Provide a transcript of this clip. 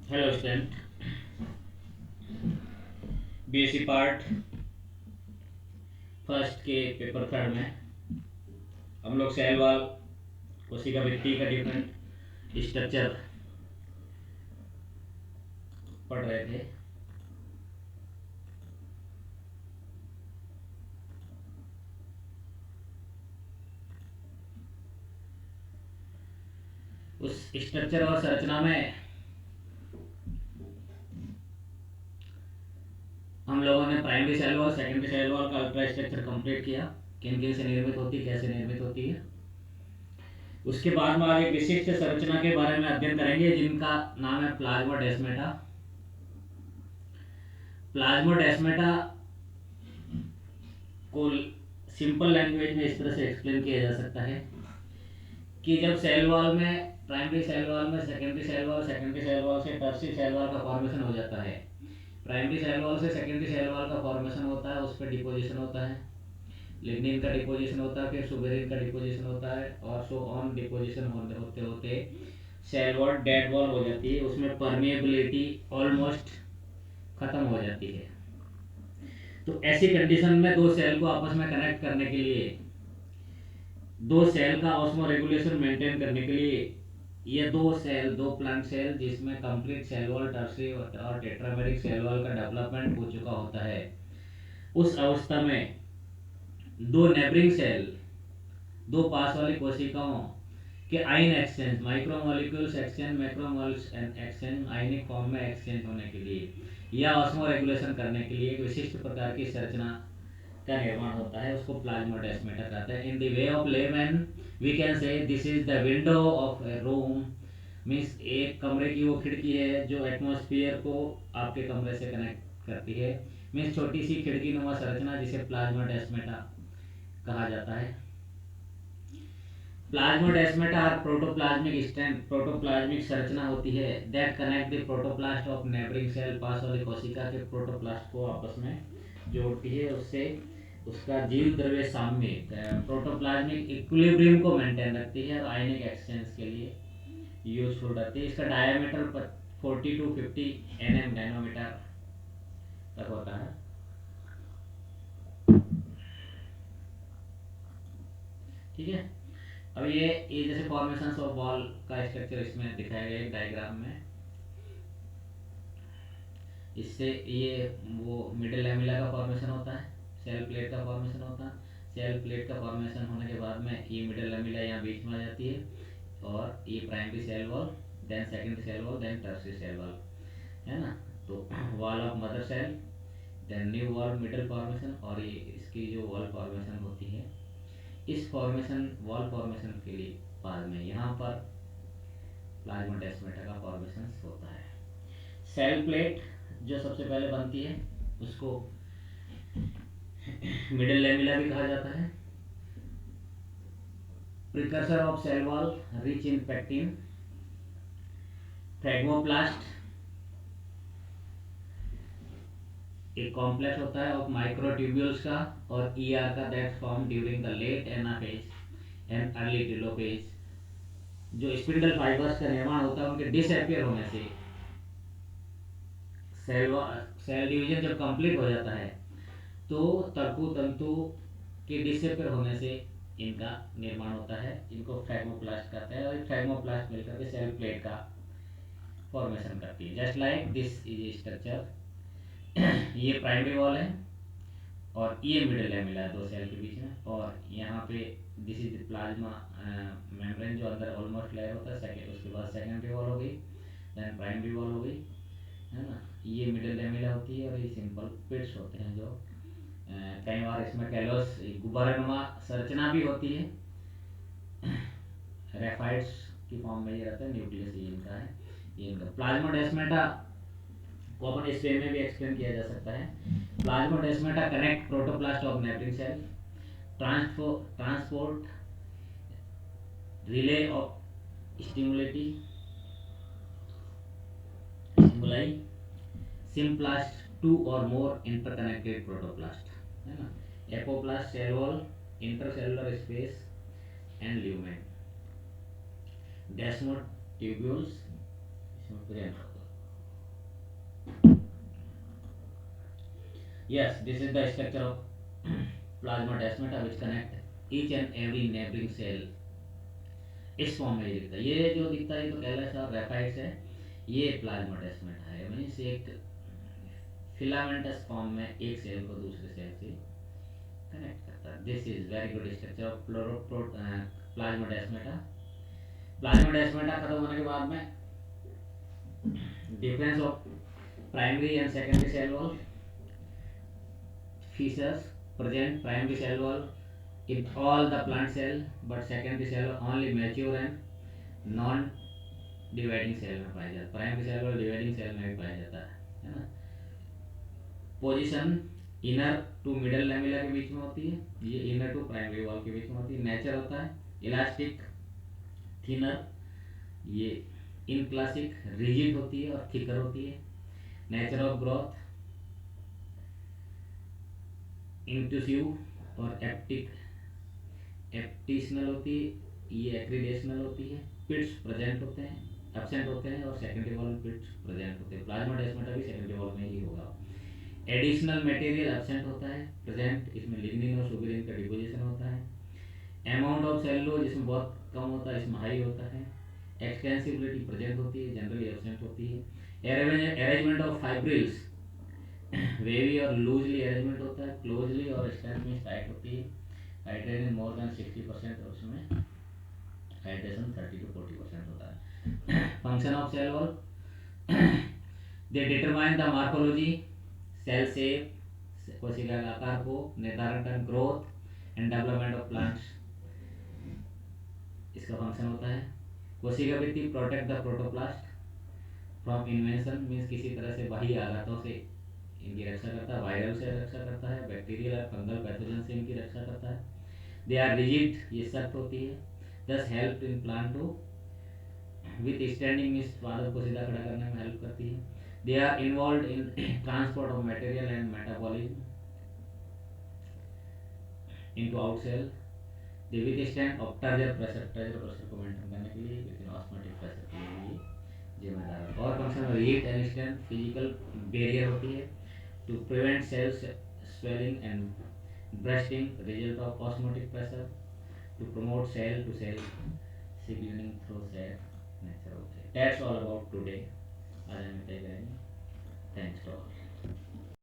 Hello student. BSc part first के paper third में हम लोग सेल वॉल कोशिका भित्ति का डिफरेंट स्ट्रक्चर पढ़ रहे थे। उस स्ट्रक्चर और संरचना में हम लोगों ने primary cell wall, secondary cell wall का अल्ट्रा स्ट्रक्चर कंप्लीट किया। किन किन से निर्मित होती, कैसे निर्मित होती है। उसके बाद में आज एक विशिष्ट संरचना के बारे में अध्ययन करेंगे जिनका नाम है प्लाज्मोडेस्माटा। प्लाज्मोडेस्माटा को सिंपल लैंग्वेज में इस तरह से एक्सप्लेन किया जा सकता है कि जब सेल वॉल में प्राइमरी सेल वॉल में सेकेंडरी सेल वॉल से टर्शियरी सेल वॉल का फॉर्मेशन हो जाता है। प्राइमरी सेल वॉल से सेकेंडरी सेल वॉल का फॉर्मेशन होता है, उस पर डिपोजिशन होता है, लिग्निन का डिपोजिशन होता है, फिर सुबेरिन का डिपोजिशन होता है और सो ऑन डिपोजिशन होते होते सेल वॉल डेड वॉल हो जाती है। उसमें परमिएबिलिटी ऑलमोस्ट खत्म हो जाती है। तो ऐसी कंडीशन में दो सेल को आपस में कनेक्ट करने के लिए, दो सेल का ऑस्मो रेगुलेशन मेंटेन करने के लिए, ये दो प्लांट सेल जिसमें कंप्लीट सेल वॉल, टर्शियरी और टेट्रामेरिक सेल वॉल का डेवलपमेंट हो चुका होता है, उस अवस्था में दो नेबरिंग सेल, दो पास वाली कोशिकाओं के ion exchange, micromolecules exchange, macromols exchange, ionic form में एक्सचेंज होने के लिए या ऑस्मो रेगुलेशन करने के लिए एक विशिष्ट प्रकार की संरचना का निर्माण होता है, उसको प्लाज्मोडेस्माटा कहते हैं। In the way of layman we can say this is the window of a room. Means एक कमरे की वो खिड़की है जो एटमॉस्फेयर को आपके कमरे से कनेक्ट करती है। मीन्स छोटी सी खिड़की नुमा संरचना जिसे प्लाज्मोडेस्माटा कहा जाता है। प्लाज्मोडेस्माटा और प्रोटोप्लाज्मिक स्टैंड, प्रोटोप्लाज्मिक संरचना होती है that connect the protoplast of neighbouring cell, पास वाली कोशिका के प्रोटोप्लास्ट को आपस में जोड़ती है, उससे उसका जीव द्रव्य साम्य प्रोटोप्लाज्मिक इक्विलिब्रियम को मेंटेन रखती है और आयनिक एक्सचेंज के लिए यूजफुल रहती है। इसका डायमीटर 40 to 50 nm नैनोमीटर तक होता है। ठीक है। अब ये जैसे फॉर्मेशन ऑफ बॉल का स्ट्रक्चर इसमें दिखाया गया है डायग्राम में। इससे ये वो मिडिल लैमेला का फॉर्मेशन होता है, सेल प्लेट का फॉर्मेशन होता है। सेल प्लेट का फॉर्मेशन होने के बाद में ये मिडिल लैमेला यहाँ बीच में आ जाती है और ये primary cell wall, then secondary cell wall, then tertiary cell wall, है ना। तो wall of mother cell, then new wall middle formation, और ये इसकी जो वॉल फॉर्मेशन होती है, इस फॉर्मेशन वॉल फॉर्मेशन के लिए बाद में यहाँ पर प्लाज्मोडेस्माटा का फॉर्मेशन होता है। सेल प्लेट जो सबसे पहले बनती है उसको मिडिल लैमेला भी कहा जाता है। Precursor of cell wall, rich in pectin. Phragmoplast एक कॉम्प्लेक्स होता है ऑफ माइक्रोट्यूब्यूल्स का और ईआर का that form during the late anaphase and early telophase. जो स्पिंडल फाइबर्स का निर्माण होता है उनके डिसअपियर होने से सेल सेल डिवीजन जब कंप्लीट हो जाता है तो तर्कु तंतु के डिसअपियर होने से इनका निर्माण होता है। इनको फ्रेगमोप्लास्ट कहते हैं और फ्रेगमोप्लास्ट मिलकर के सेल प्लेट का फॉर्मेशन करती है। Just like this is structure. ये प्राइमरी वॉल है और ये मिडिल लैमेला है दो सेल के बीच में, और यहाँ पे दिस इज प्लाज्मा मेम्ब्रेन जो अंदर ऑलमोस्ट लेयर होता है। सेकेंड, उसके बाद सेकेंडरी वॉल हो गई, देन प्राइमरी वॉल हो गई, है ना। ये मिडिल लैमेला होती है और ये सिंपल पिट्स होते हैं जो कई बार इसमें कैलोस गुब्बारानुमा संरचना भी होती है। रेफाइड्स की फॉर्म में ये रहता है। न्यूक्लियस ये इनका है, ये इनका प्लाज्मोडेस्माटा को अपन इस वे में भी एक्सप्लेन किया जा सकता है। Plasmodesmata connect protoplast of neighbouring cell, transport relay of stimuli symplast two or more interconnected protoplast, है ना। Apoplast cell wall, intercellular space and lumen, desmotubules, इसमें प्रेम Yes, this is the structure of plasmodesmata which connect each and every neighboring cell. इस form में ये दिखता है, ये जो दिखता है ये तो कैलस और रेफाइट्स है, ये प्लाज्मोडेस्माटा है, मीन्स एक फिलामेंटस फॉर्म में एक सेल को दूसरे सेल से कनेक्ट करता है. This is very good structure of plasmodesmata. Plasmodesmata खत्म होने के बाद में difference of primary and secondary cell wall. Features present primary cell wall in all the plant cell, but secondary cell wall only mature and non dividing cell में पाया जाता है. Primary cell wall dividing cell में भी पाया जाता है ना. Position inner to middle lamella के बीच में होती है, ये इनर टू प्राइमरी वॉल के बीच में होती है. नेचर होता है इलास्टिक थिनर, ये इन क्लासिक रिजिड होती है और थिकर होती है. नेचर ऑफ ग्रोथ इंक्लूसिव और एप्टिशनल होती है, ये एक्रीडेशनल होती है. पिट्स प्रेजेंट होते हैं, एब्सेंट होते हैं, और सेकेंडरी वॉल में पिट्स प्रेजेंट होते हैं. प्लाज्मोडेस्माटा भी सेकेंडरी वॉल में ही होगा. एडिशनल मटेरियल एब्सेंट होता है, प्रेजेंट इसमें लिग्निन और सुबेरिन का डिपोजिशन होता है. अमाउंट ऑफ सेलुलोज इसमें बहुत कम होता है, इसमें हाई होता है. एक्सटेंसिबिलिटी प्रेजेंट होती है, जनरली एब्सेंट होती है. अरेंजमेंट ऑफ फाइब्रिल्स वेवी और लूजली अरेंजमेंट होता है, क्लोजली और स्ट्रेंथ में टाइट होती है. हाइड्रेशन मोर देन 60% और उसमें हाइड्रेशन 30 to 40% होता है. Function of cell wall, they determine the morphology, cell shape, कोशिका का आकार को निर्धारण कर growth and development of plants, इसका फंक्शन होता है. कोशिका भित्ति protect the protoplast from invasion, means किसी तरह से बाह्य आघातों से इनकी रक्षा करता है. वायरल से रक्षा करता है, बैक्टीरियल और फंगल पैथोजन से इनकी रक्षा करता है. दे आर रिजिड, ये सख्त होती है. Thus help in plant to withstanding, मीन्स पादप को सीधा खड़ा करने में हेल्प करती है. They are involve in transport of material and metabolism into out cell. They withstand of pressure को मेंटेन करने के लिए, विद ऑस्मोटिक प्रेशर के लिए जिम्मेदार है. और function heat and strength, physical barrier होती है to prevent cells swelling and bursting, result of osmotic pressure, to promote cell to cell signaling through cell nature. Okay, that's all about today. आज हम इतना ही करेंगे. Thanks to all.